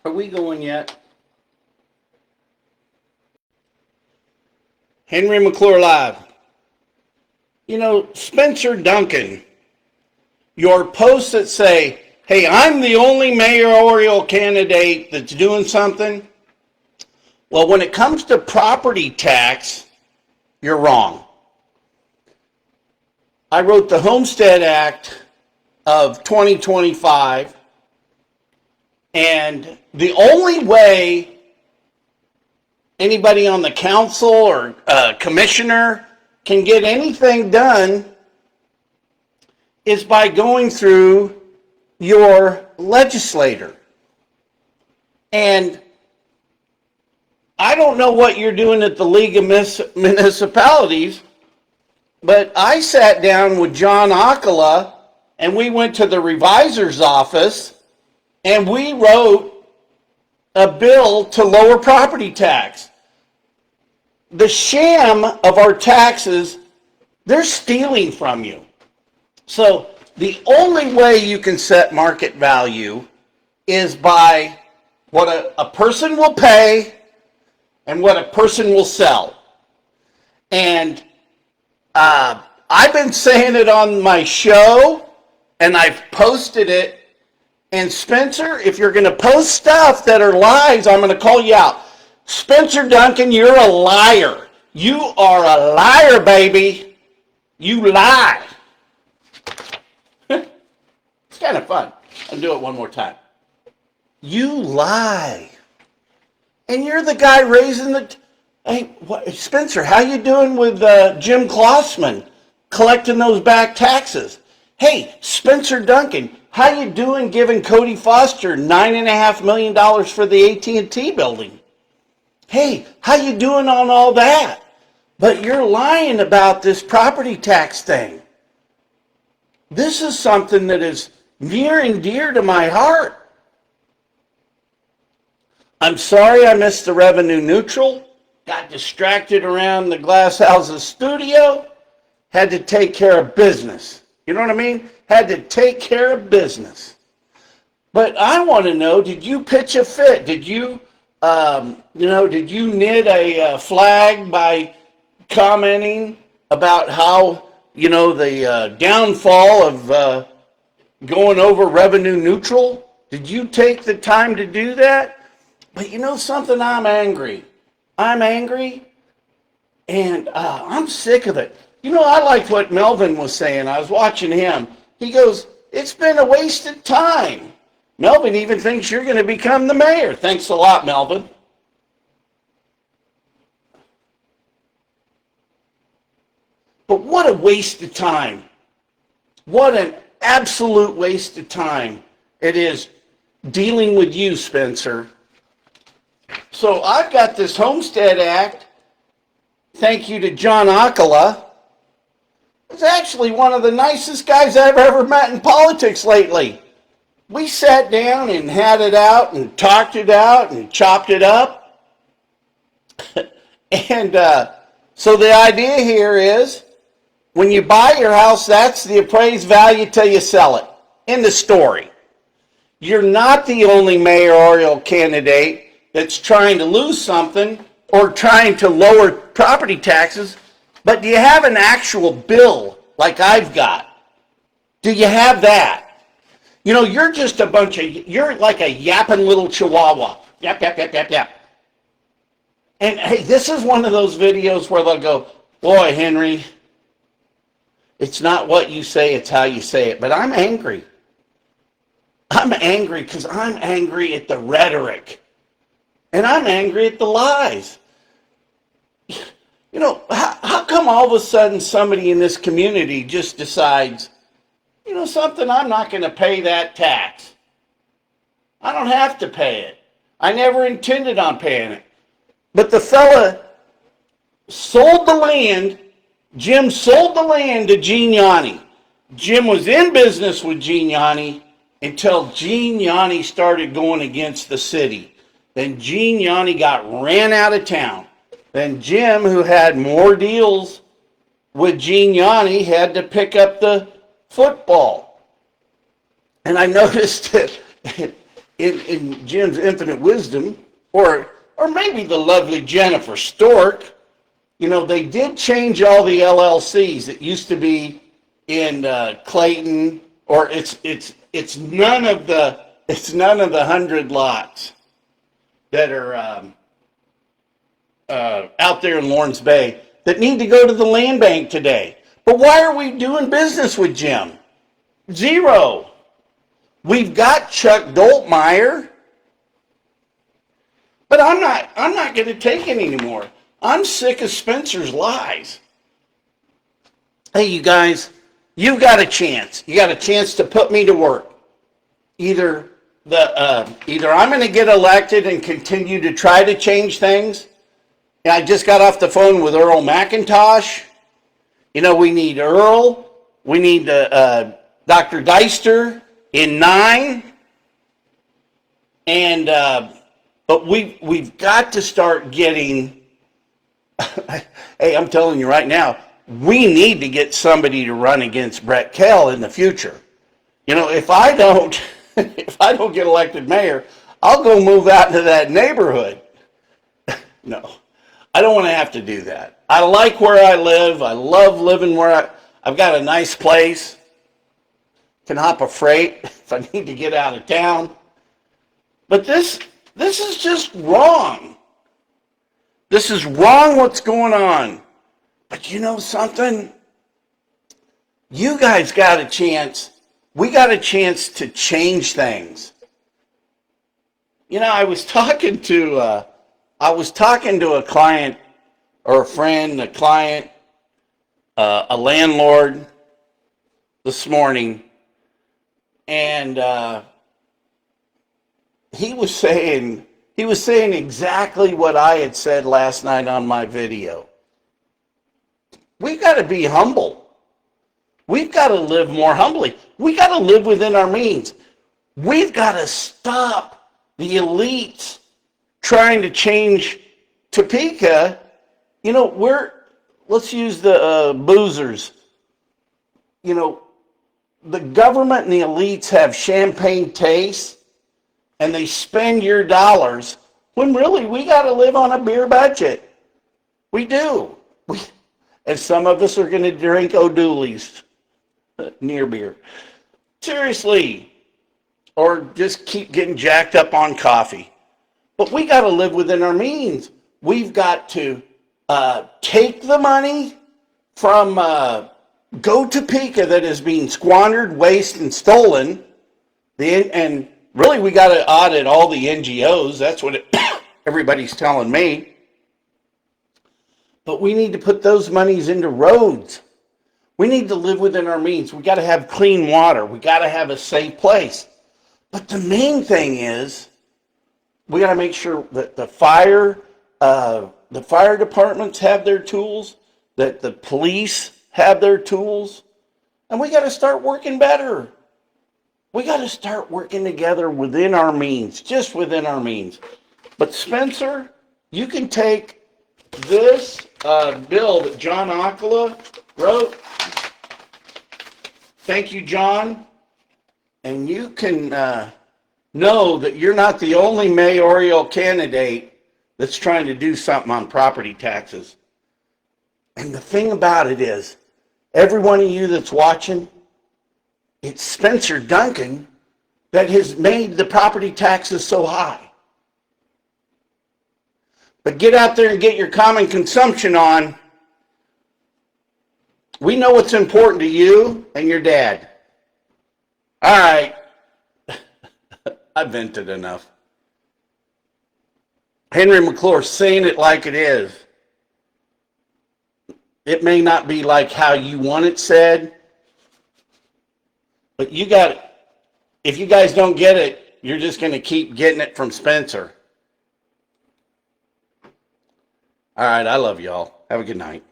Are we going yet? Henry McClure Live. Spencer Duncan, your posts that say, hey, I'm the only mayoral candidate that's doing something. Well, when it comes to property tax, you're wrong. I wrote the Homestead Act of 2025, and the only way anybody on the council or commissioner can get anything done is by going through your legislator. And I don't know what you're doing at the League of Municipalities, but I sat down with John Akala and we went to the revisor's office and we wrote a bill to lower property tax. The sham of our taxes, they're stealing from you. So the only way you can set market value is by what a person will pay and what a person will sell. And I've been saying it on my show, and I've posted it. And Spencer, if you're going to post stuff that are lies, I'm going to call you out. Spencer Duncan, you're a liar. You are a liar, baby. You lie. It's kind of fun. I'll do it one more time. You lie. And you're the guy raising the... Hey, Spencer, how you doing with Jim Klossman collecting those back taxes? Hey, Spencer Duncan, how you doing giving Cody Foster $9.5 million for the AT&T building? Hey, how you doing on all that? But you're lying about this property tax thing. This is something that is near and dear to my heart. I'm sorry I missed the revenue neutral. Got distracted around the Glass Houses studio. Had to take care of business. You know what I mean? Had to take care of business. But I want to know, did you pitch a fit? Did you, did you knit a flag by commenting about how, the downfall of going over revenue neutral? Did you take the time to do that? But you know something? I'm angry. I'm angry, and I'm sick of it. I liked what Melvin was saying. I was watching him. He goes, it's been a wasted time. Melvin even thinks you're going to become the mayor. Thanks a lot, Melvin. But what a waste of time. What an absolute waste of time it is dealing with you, Spencer. So I've got this Homestead Act. Thank you to John Akala. He's actually one of the nicest guys I've ever met in politics lately. We sat down and had it out and talked it out and chopped it up. And so the idea here is when you buy your house, that's the appraised value till you sell it. End of story. You're not the only mayoral candidate that's trying to lose something or trying to lower property taxes, but do you have an actual bill like I've got? Do you have that? You're just you're like a yapping little chihuahua. Yap, yap, yap, yap, yap. And hey, this is one of those videos where they'll go, boy, Henry, it's not what you say, it's how you say it. But I'm angry. I'm angry because I'm angry at the rhetoric. And I'm angry at the lies. How come all of a sudden somebody in this community just decides, something, I'm not going to pay that tax. I don't have to pay it. I never intended on paying it. But the fella sold the land. Jim sold the land to Gene Yanni. Jim was in business with Gene Yanni until Gene Yanni started going against the city. Then Gene Yanni got ran out of town. Then Jim, who had more deals with Gene Yanni, had to pick up the football. And I noticed that in Jim's infinite wisdom, or maybe the lovely Jennifer Stork, they did change all the LLCs. It used to be in Clayton, or it's none of the 100 lots that are out there in Lawrence Bay that need to go to the land bank today. But why are we doing business with Jim? Zero. We've got Chuck Doltmeyer, but I'm not going to take it anymore. I'm sick of Spencer's lies. Hey, you guys, you've got a chance. You got a chance to put me to work. Either I'm going to get elected and continue to try to change things. And I just got off the phone with Earl McIntosh. We need Earl. We need Dr. Deister in 9. And but we've got to start getting. Hey, I'm telling you right now, we need to get somebody to run against Brett Kell in the future. If I don't get elected mayor, I'll go move out into that neighborhood. No, I don't want to have to do that. I like where I live. I love living where I've got a nice place. Can hop a freight if I need to get out of town. But this is just wrong. This is wrong what's going on. But you know something? You guys got a chance. We got a chance to change things. I was talking to a client or a friend, a client, a landlord this morning, and he was saying exactly what I had said last night on my video. We've got to be humble. We've got to live more humbly. We got to live within our means. We've got to stop the elites trying to change Topeka. Let's use the boozers. The government and the elites have champagne tastes, and they spend your dollars when really we got to live on a beer budget. We do. And some of us are going to drink O'Douley's near beer. Seriously. Or just keep getting jacked up on coffee. But we got to live within our means. We've got to take the money from Go Topeka that is being squandered, wasted, and stolen. And really, we got to audit all the NGOs. That's what everybody's telling me. But we need to put those monies into roads. We need to live within our means. We got to have clean water. We got to have a safe place. But the main thing is, we got to make sure that the fire departments have their tools, that the police have their tools, and we got to start working better. We got to start working together within our means, just within our means. But Spencer, you can take this bill that John Akala wrote. Thank you, John. And you can know that you're not the only mayoral candidate that's trying to do something on property taxes. And the thing about it is, every one of you that's watching, it's Spencer Duncan that has made the property taxes so high. But get out there and get your common consumption on. We know what's important to you and your dad. All right. I vented enough. Henry McClure saying it like it is. It may not be like how you want it said, but if you guys don't get it, you're just going to keep getting it from Spencer. All right, I love y'all. Have a good night.